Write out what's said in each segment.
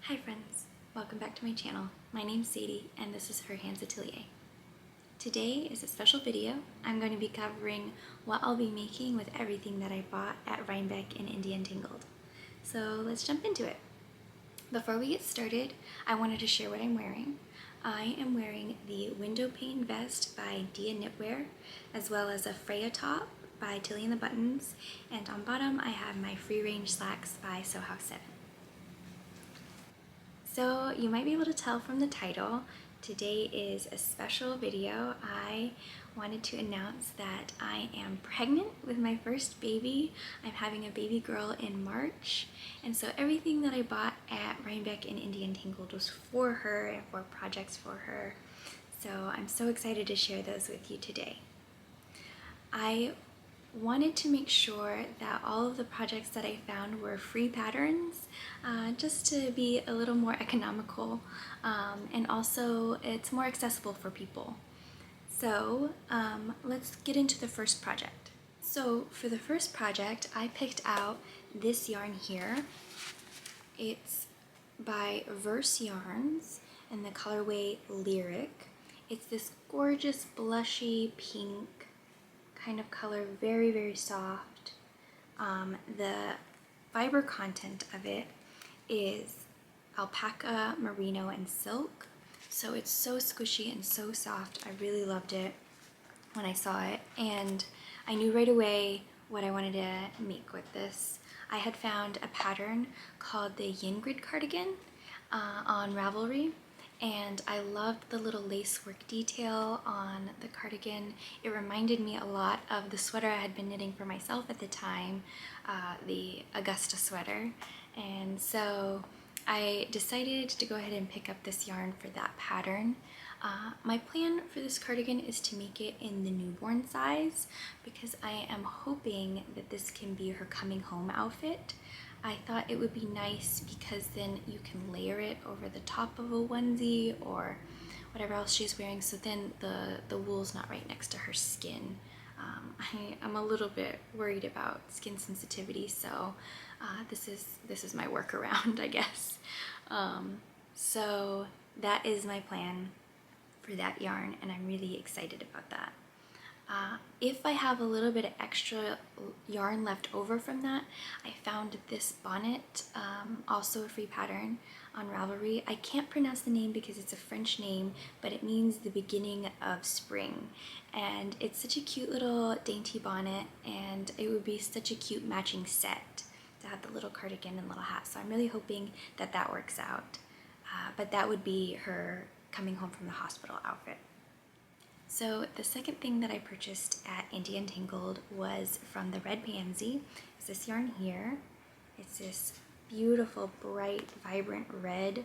Hi friends, welcome back to my channel. My name's Sadie and this is Her Hands Atelier. Today is a special video. I'm going to be covering what I'll be making with everything that I bought at Reinbeck and Untangled. So let's jump into it. Before we get started, I wanted to share what I'm wearing. I am wearing the window pane vest by Dia Knitwear, as well as a Freya top by Tilly and the Buttons, and on bottom I have my free range slacks by Sew House 7. So you might be able to tell from the title, today is a special video. I wanted to announce that I am pregnant with my first baby. I'm having a baby girl in March, and so everything that I bought at Reinbeck and Untangled was for her and for projects for her. So I'm so excited to share those with you today. I wanted to make sure that all of the projects that I found were free patterns, just to be a little more economical, and also it's more accessible for people. So let's get into the first project. So for the first project, I picked out this yarn here. It's by Verse Yarns and the colorway Lyric. It's this gorgeous blushy pink kind of color, very, very soft. The fiber content of it is alpaca, merino, and silk. So it's so squishy and so soft. I really loved it when I saw it, and I knew right away what I wanted to make with this. I had found a pattern called the Yngrid Cardigan on Ravelry, and I loved the little lace work detail on the cardigan. It reminded me a lot of the sweater I had been knitting for myself at the time, the Augusta sweater, and so I decided to go ahead and pick up this yarn for that pattern. My plan for this cardigan is to make it in the newborn size because I am hoping that this can be her coming home outfit. I thought it would be nice because then you can layer it over the top of a onesie or whatever else she's wearing, so then the wool's not right next to her skin. I'm a little bit worried about skin sensitivity, so this is my workaround, I guess. So that is my plan for that yarn, and I'm really excited about that. If I have a little bit of extra yarn left over from that, I found this bonnet, also a free pattern on Ravelry. I can't pronounce the name because it's a French name, but it means the beginning of spring. And it's such a cute little dainty bonnet, and it would be such a cute matching set to have the little cardigan and little hat. So I'm really hoping that that works out. But that would be her coming home from the hospital outfit. So the second thing that I purchased at Untangled was from the Red Pansy. It's this yarn here. It's this beautiful, bright, vibrant red.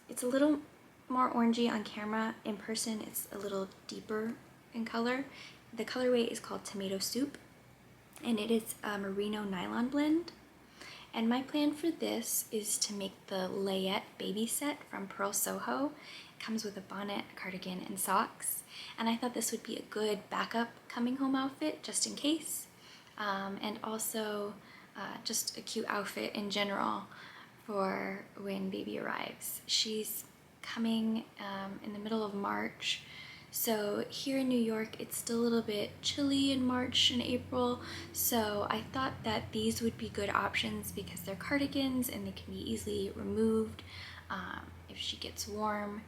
It's a little more orangey on camera. In person, it's a little deeper in color. The colorway is called Tomato Soup, and it is a merino nylon blend. And my plan for this is to make the Layette Baby Set from Pearl Soho. It comes with a bonnet, a cardigan, and socks. And I thought this would be a good backup coming home outfit just in case. And also just a cute outfit in general for when baby arrives. She's coming in the middle of March. So here in New York, it's still a little bit chilly in March and April, so I thought that these would be good options because they're cardigans and they can be easily removed if she gets warm.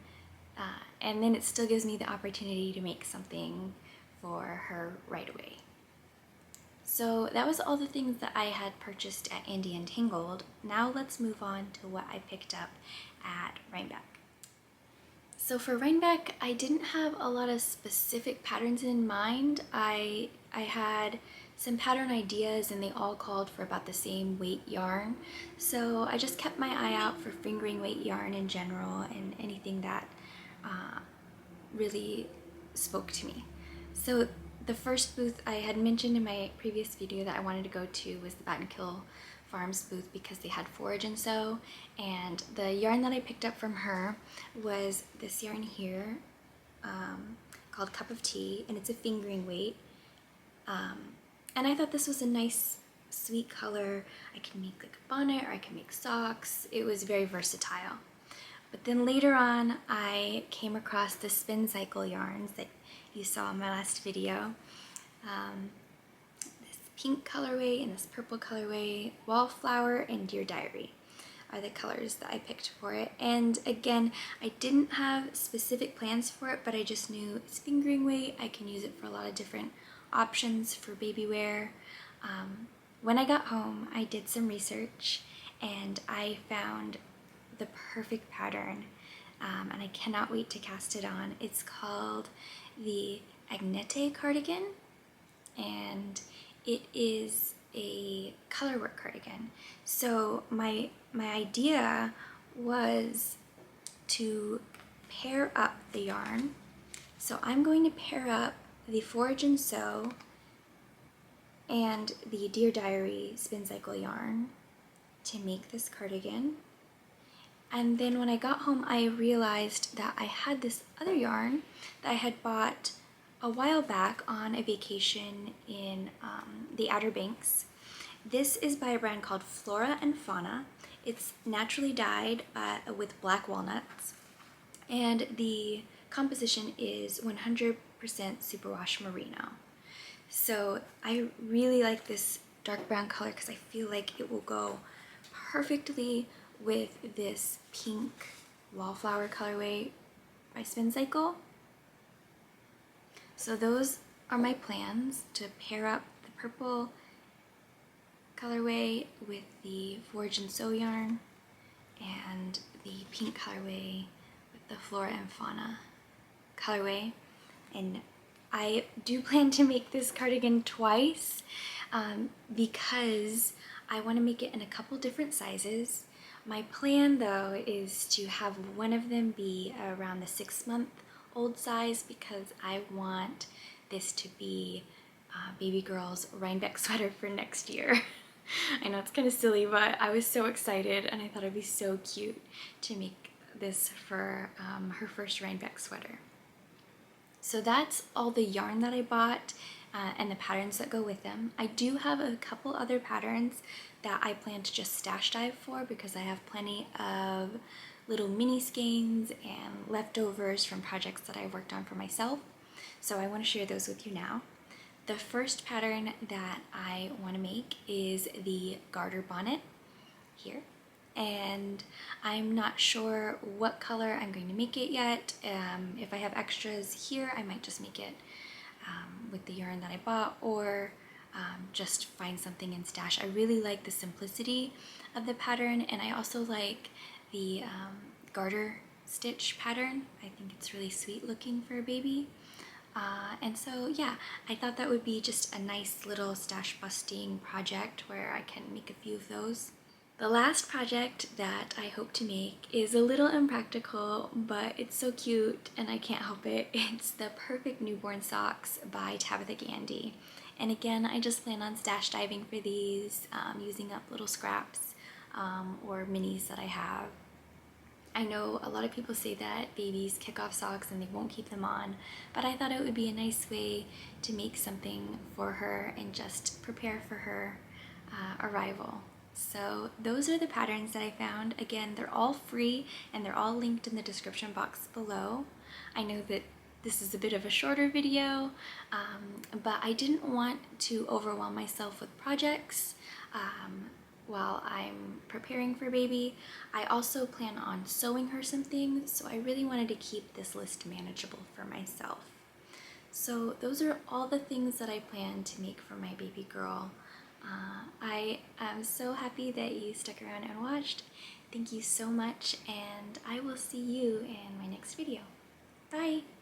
And then it still gives me the opportunity to make something for her right away. So that was all the things that I had purchased at Untangled. Now let's move on to what I picked up at Reinbeck. So for Reinbeck, I didn't have a lot of specific patterns in mind. I had some pattern ideas and they all called for about the same weight yarn. So I just kept my eye out for fingering weight yarn in general and anything that really spoke to me. So the first booth I had mentioned in my previous video that I wanted to go to was the Bat and Kill Farms booth because they had Forage and Sow, and the yarn that I picked up from her was this yarn here called Cup of Tea, and it's a fingering weight, and I thought this was a nice sweet color. I can make like a bonnet or I can make socks. It was very versatile. But then later on, I came across the Spincycle yarns that you saw in my last video. This pink colorway and this purple colorway, Wallflower and Dear Diary are the colors that I picked for it. And again, I didn't have specific plans for it, but I just knew it's fingering weight. I can use it for a lot of different options for baby wear. When I got home, I did some research and I found the perfect pattern, and I cannot wait to cast it on. It's called the Agnete Cardigan, and it is a colorwork cardigan. So my idea was to pair up the yarn. So I'm going to pair up the Forage and Sow and the Dear Diary Spincycle yarn to make this cardigan. And then when I got home, I realized that I had this other yarn that I had bought a while back on a vacation in the Outer Banks. This is by a brand called Flora and Fauna. It's naturally dyed with black walnuts, and the composition is 100% superwash merino. So I really like this dark brown color because I feel like it will go perfectly with this pink Wallflower colorway by Spincycle. So those are my plans, to pair up the purple colorway with the Forage and Sow yarn and the pink colorway with the Flora and Fauna colorway. And I do plan to make this cardigan twice because I want to make it in a couple different sizes. My plan though is to have one of them be around the 6-month-old size because I want this to be baby girl's Reinbeck sweater for next year. I know it's kind of silly, but I was so excited and I thought it'd be so cute to make this for her first Reinbeck sweater. So that's all the yarn that I bought and the patterns that go with them. I do have a couple other patterns that I plan to just stash dive for because I have plenty of little mini skeins and leftovers from projects that I worked on for myself. So I want to share those with you now. The first pattern that I want to make is the Garter Bonnet here. And I'm not sure what color I'm going to make it yet. If I have extras here, I might just make it with the yarn that I bought, or just find something in stash. I really like the simplicity of the pattern, and I also like the garter stitch pattern. I think it's really sweet looking for a baby. And so yeah, I thought that would be just a nice little stash busting project where I can make a few of those. The last project that I hope to make is a little impractical, but it's so cute and I can't help it. It's the Perfect Newborn Socks by Tabitha Gandy. And again, I just plan on stash diving for these, using up little scraps or minis that I have. I know a lot of people say that babies kick off socks and they won't keep them on, but I thought it would be a nice way to make something for her and just prepare for her arrival. So those are the patterns that I found. Again, they're all free and they're all linked in the description box below. I know that this is a bit of a shorter video, but I didn't want to overwhelm myself with projects while I'm preparing for baby. I also plan on sewing her something, so I really wanted to keep this list manageable for myself. So those are all the things that I plan to make for my baby girl. I am so happy that you stuck around and watched. Thank you so much, and I will see you in my next video. Bye!